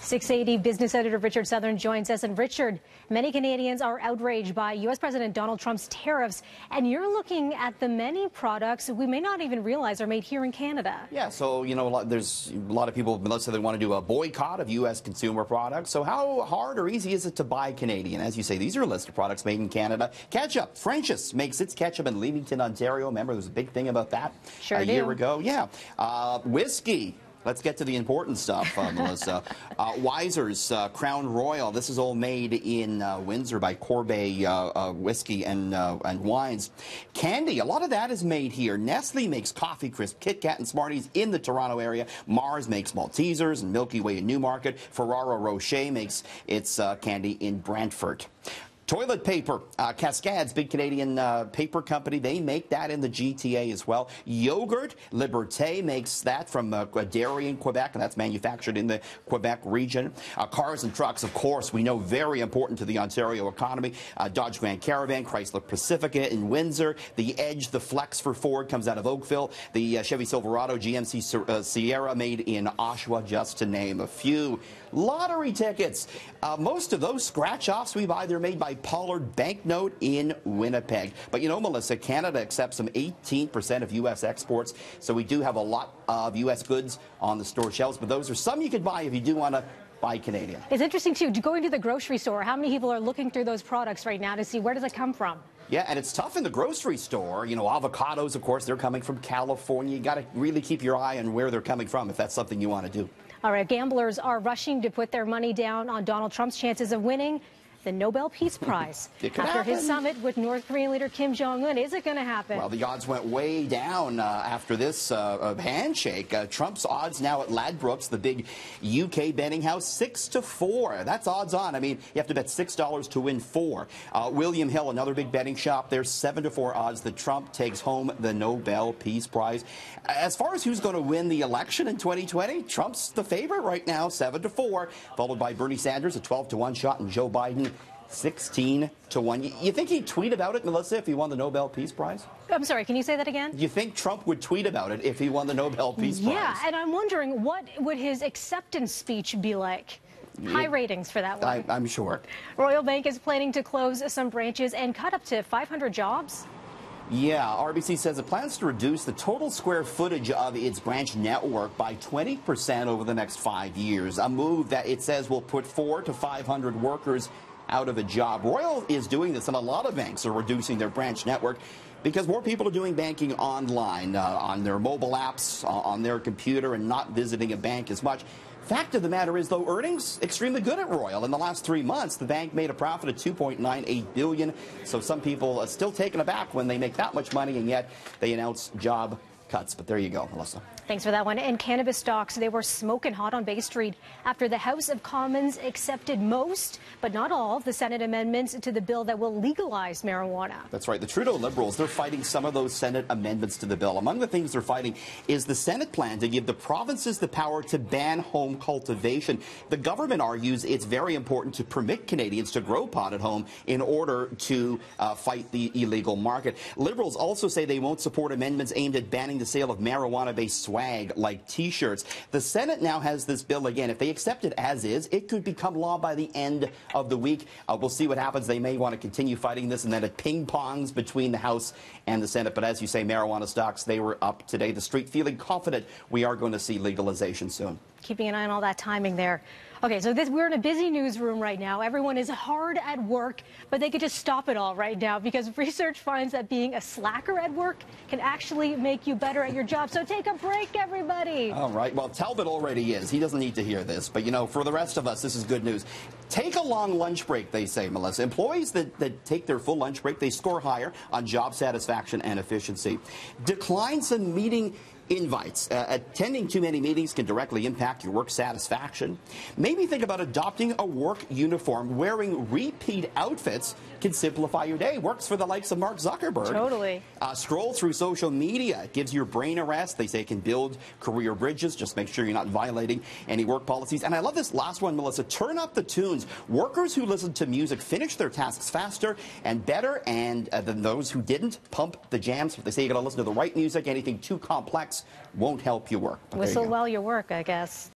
680 business editor Richard Southern joins us. And Richard, many Canadians are outraged by U.S. President Donald Trump's tariffs. And you're looking at the many products we may not even realize are made here in Canada. Yeah, so, there's a lot of people, let's say they want to do a boycott of U.S. consumer products. So how hard or easy is it to buy Canadian? As you say, these are a list of products made in Canada. Ketchup. French's makes its ketchup in Leamington, Ontario. Remember, there was a big thing about that a year ago. Yeah. Whiskey. Let's get to the important stuff, Melissa. Wiser's Crown Royal. This is all made in Windsor by Corbeil Whiskey and Wines. Candy, a lot of that is made here. Nestle makes Coffee Crisp, Kit Kat, and Smarties in the Toronto area. Mars makes Maltesers and Milky Way in Newmarket. Ferrero Rocher makes its candy in Brantford. Toilet paper, Cascades, big Canadian paper company, they make that in the GTA as well. Yogurt, Liberté makes that from a dairy in Quebec, and that's manufactured in the Quebec region. Cars and trucks, of course, we know very important to the Ontario economy. Dodge Grand Caravan, Chrysler Pacifica in Windsor. The Edge, the Flex for Ford comes out of Oakville. The Chevy Silverado, GMC Sierra made in Oshawa, just to name a few. Lottery tickets, most of those scratch-offs we buy, they're made by Pollard Banknote in Winnipeg. But you know, Melissa, Canada accepts some 18% of U.S. exports, so we do have a lot of U.S. goods on the store shelves, but those are some you could buy if you do want to buy Canadian. It's interesting, too, going to the grocery store, how many people are looking through those products right now to see where does it come from? Yeah, and it's tough in the grocery store. You know, avocados, of course, they're coming from California. You got to really keep your eye on where they're coming from if that's something you want to do. All right, gamblers are rushing to put their money down on Donald Trump's chances of winning the Nobel Peace Prize. After his summit with North Korean leader Kim Jong-un, is it going to happen? Well, the odds went way down after this handshake. Trump's odds now at Ladbrokes, the big UK betting house, 6-4. That's odds on. I mean, you have to bet $6 to win 4. William Hill, another big betting shop, there's 7-4 odds that Trump takes home the Nobel Peace Prize. As far as who's going to win the election in 2020, Trump's the favorite right now, 7-4, followed by Bernie Sanders, a 12-1 shot, and Joe Biden, 16-1. You think he'd tweet about it, Melissa, if he won the Nobel Peace Prize? I'm sorry, can you say that again? You think Trump would tweet about it if he won the Nobel Peace Prize? Yeah, and I'm wondering, what would his acceptance speech be like? High ratings for that one. I'm sure. Royal Bank is planning to close some branches and cut up to 500 jobs. Yeah, RBC says it plans to reduce the total square footage of its branch network by 20% over the next 5 years, a move that it says will put 400 to 500 workers out of a job. Royal is doing this, and a lot of banks are reducing their branch network because more people are doing banking online, on their mobile apps, on their computer, and not visiting a bank as much. Fact of the matter is, though, earnings extremely good at Royal. In the last 3 months, the bank made a profit of $2.98 billion. So some people are still taken aback when they make that much money, and yet they announce job cuts. But there you go, Melissa. Thanks for that one. And cannabis stocks, they were smoking hot on Bay Street after the House of Commons accepted most, but not all, of the Senate amendments to the bill that will legalize marijuana. That's right. The Trudeau Liberals, they're fighting some of those Senate amendments to the bill. Among the things they're fighting is the Senate plan to give the provinces the power to ban home cultivation. The government argues it's very important to permit Canadians to grow pot at home in order to fight the illegal market. Liberals also say they won't support amendments aimed at banning the sale of marijuana-based swag like T-shirts. The Senate now has this bill again. If they accept it as is, it could become law by the end of the week. We'll see what happens. They may want to continue fighting this, and then it ping-pongs between the House and the Senate. But as you say, marijuana stocks, they were up today. The Street feeling confident we are going to see legalization soon. Keeping an eye on all that timing there. Okay, so we're in a busy newsroom right now. Everyone is hard at work, but they could just stop it all right now because research finds that being a slacker at work can actually make you better at your job. So take a break, everybody. All right. Well, Talbot already is. He doesn't need to hear this. But, you know, for the rest of us, this is good news. Take a long lunch break, they say, Melissa. Employees that take their full lunch break, they score higher on job satisfaction and efficiency. Decline some meeting invites. Attending too many meetings can directly impact your work satisfaction. Maybe think about adopting a work uniform. Wearing repeat outfits can simplify your day. Works for the likes of Mark Zuckerberg. Totally. Scroll through social media. It gives your brain a rest. They say it can build career bridges. Just make sure you're not violating any work policies. And I love this last one, Melissa. Turn up the tunes. Workers who listen to music finish their tasks faster and better than those who didn't. Pump the jams. They say you got to listen to the right music. Anything too complex won't help you work. Whistle while you work, I guess.